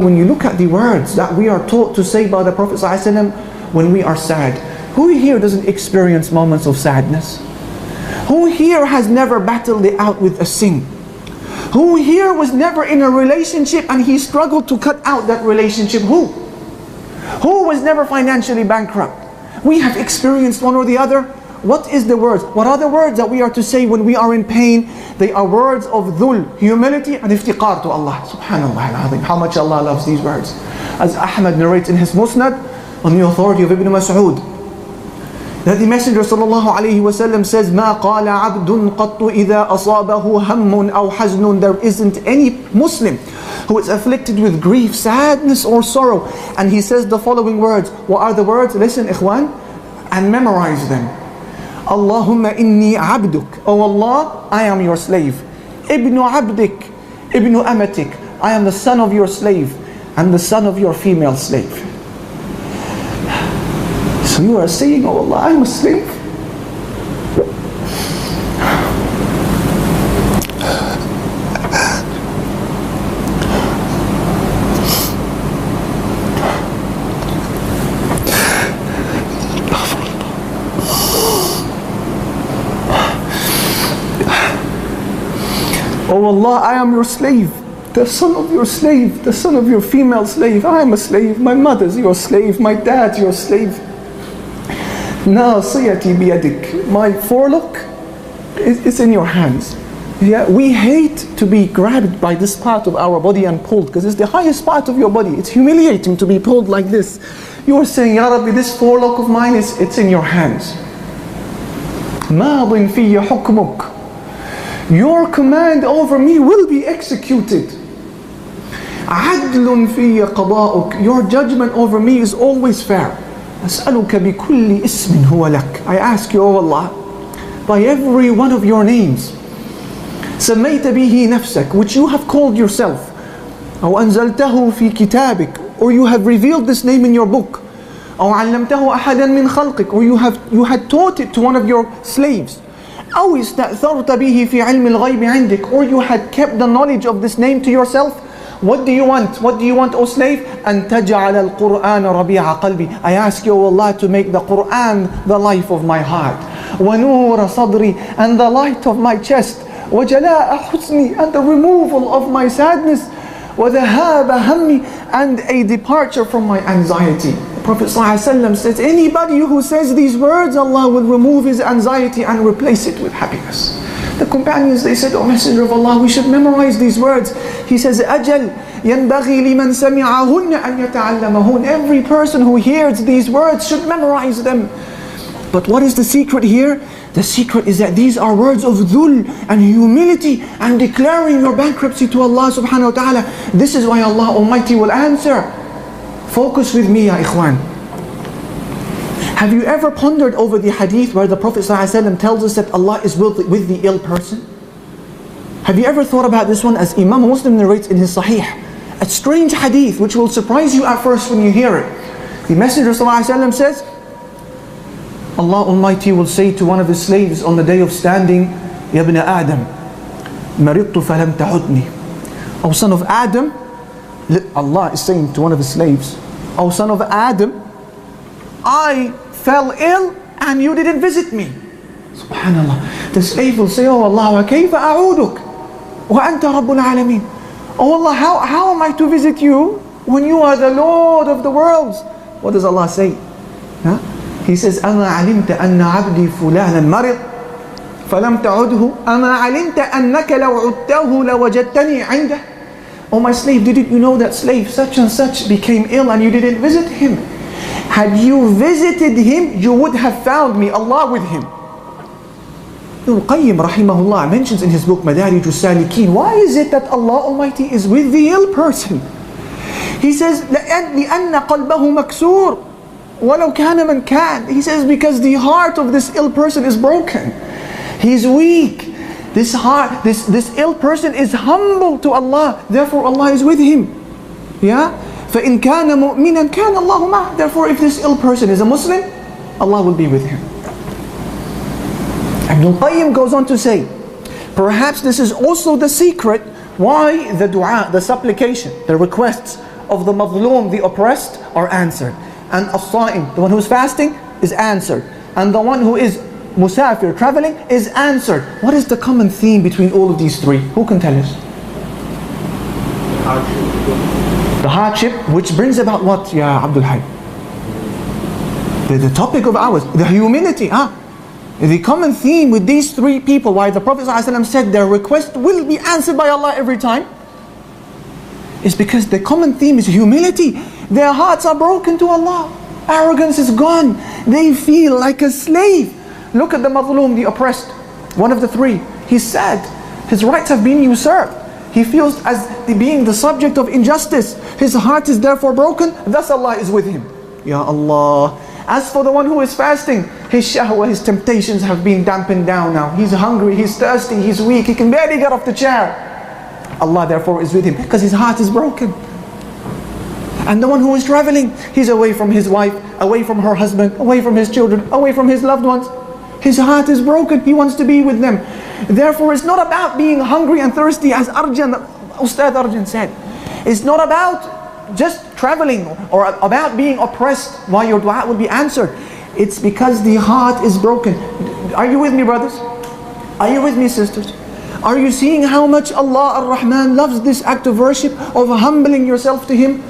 When you look at the words that we are taught to say by the Prophet ﷺ when we are sad, who here doesn't experience moments of sadness? Who here has never battled it out with a sin? Who here was never in a relationship and he struggled to cut out that relationship? Who? Who was never financially bankrupt? We have experienced one or the other. What is the words? What are the words that we are to say when we are in pain? They are words of dhul, humility and iftiqar to Allah. Subhanallah al-Azim. How much Allah loves these words. As Ahmad narrates in his Musnad on the authority of Ibn Mas'ud, that the Messenger sallallahu alayhi wa sallam says, مَا قَالَ عَبْدٌ قَطُّ إِذَا أَصَابَهُ هَمٌّ أَوْ حَزْنٌ. There isn't any Muslim who is afflicted with grief, sadness or sorrow. And he says the following words. What are the words? Listen, ikhwan, and memorize them. Allahumma inni abduk. Oh Allah, I am your slave. Ibnu abdik, ibnu amatik. I am the son of your slave and the son of your female slave. So you are saying, oh Allah, I am a slave. Oh Allah, I am your slave, the son of your slave, the son of your female slave. I am a slave. My mother's your slave. My dad's your slave. Nasiyati biyadik. My forelock is in your hands. Yeah, we hate to be grabbed by this part of our body and pulled, because it's the highest part of your body. It's humiliating to be pulled like this. You are saying, Ya Rabbi, this forelock of mine it's in your hands. مَاضٍ فِيَّ حُكْمُكَ. Your command over me will be executed. عَدْلٌ فِيَّ قَضَاءُكَ. Your judgment over me is always fair. أَسْأَلُكَ بِكُلِّ إِسْمٍ هُوَ لَكَ. I ask you, O Allah, by every one of your names, سَمَّيْتَ بِهِ نَفْسَكَ, which you have called yourself, أو أنزلته في كتابك, or you have revealed this name in your book, أو علمته أحدا من خلقك, or you had taught it to one of your slaves, أو استأثرت به في علم الغيب عندك, or you had kept the knowledge of this name to yourself. What do you want? What do you want, O slave? أن تجعل القرآن ربيع قلبي. I ask you, O Allah, to make the Quran the life of my heart, ونور صدري, and the light of my chest, وجلاء حزني, and the removal of my sadness, وذهاب همي, and a departure from my anxiety. The Prophet ﷺ says, anybody who says these words, Allah will remove his anxiety and replace it with happiness. The companions, they said, O Messenger of Allah, we should memorize these words. He says, أجل ينبغي لمن سمعهن أن يتعلمهن. Every person who hears these words should memorize them. But what is the secret here? The secret is that these are words of dhul and humility and declaring your bankruptcy to Allah subhanahu wa ta'ala. This is why Allah Almighty will answer. Focus with me, ya ikhwan. Have you ever pondered over the hadith where the Prophet ﷺ tells us that Allah is with the ill person? Have you ever thought about this one? As Imam Muslim narrates in his Sahih, a strange hadith which will surprise you at first when you hear it. The Messenger ﷺ says, Allah Almighty will say to one of his slaves on the day of standing, Ya ibn Adam, maridtu falam ta'udni. O son of Adam, Allah is saying to one of his slaves, O son of Adam, I fell ill and you didn't visit me. Subhanallah. The slave will say, Oh Allah, وَكَيْفَ أَعُودُكَ وَأَنْتَ رَبُّ الْعَالَمِينَ. Oh Allah, how am I to visit you when you are the Lord of the worlds? What does Allah say? Huh? He says, أَمَا عَلِمْتَ أَنَّ عَبْدِي فُلَانًا مَرِضْ فَلَمْ تَعُدْهُ أَمَا عَلِمْتَ أَنَّكَ لَوْ عُدْتَهُ لَوَجَدْتَنِي عِنْدَهُ. Oh my slave, didn't you know that slave such and such became ill and you didn't visit him? Had you visited him, you would have found me, Allah, with him. Ibn Qayyim rahimahullah mentions in his book Madarij al-Salikin, why is it that Allah Almighty is with the ill person? He says, لأن قلبه مكسور ولو كان من كان. He says, because the heart of this ill person is broken. He's weak. This heart, this ill person is humble to Allah. Therefore Allah is with him. Yeah? فَإِنْ كَانَ مُؤْمِنًا كَانَ اللَّهُ مَعَهُ. Therefore if this ill person is a Muslim, Allah will be with him. Ibn Qayyim goes on to say, perhaps this is also the secret why the dua, the supplication, the requests of the mazloom, the oppressed, are answered. And as-sa'im, the one who is fasting, is answered. And the one who is musafir, traveling, is answered. What is the common theme between all of these three? Who can tell us? The hardship, which brings about what, Ya Abdul Hayy? The topic of ours, the humility. The common theme with these three people, why the Prophet ﷺ said their request will be answered by Allah every time, is because the common theme is humility. Their hearts are broken to Allah. Arrogance is gone. They feel like a slave. Look at the mazloom, the oppressed. One of the three. He's sad. His rights have been usurped. He feels as being the subject of injustice. His heart is therefore broken. Thus Allah is with him. Ya Allah. As for the one who is fasting, his shahwa, his temptations have been dampened down now. He's hungry, he's thirsty, he's weak, he can barely get off the chair. Allah therefore is with him because his heart is broken. And the one who is traveling, he's away from his wife, away from her husband, away from his children, away from his loved ones. His heart is broken, he wants to be with them. Therefore it's not about being hungry and thirsty, as Ustad Arjan said. It's not about just traveling or about being oppressed while your dua will be answered. It's because the heart is broken. Are you with me, brothers? Are you with me, sisters? Are you seeing how much Allah Ar-Rahman loves this act of worship, of humbling yourself to Him?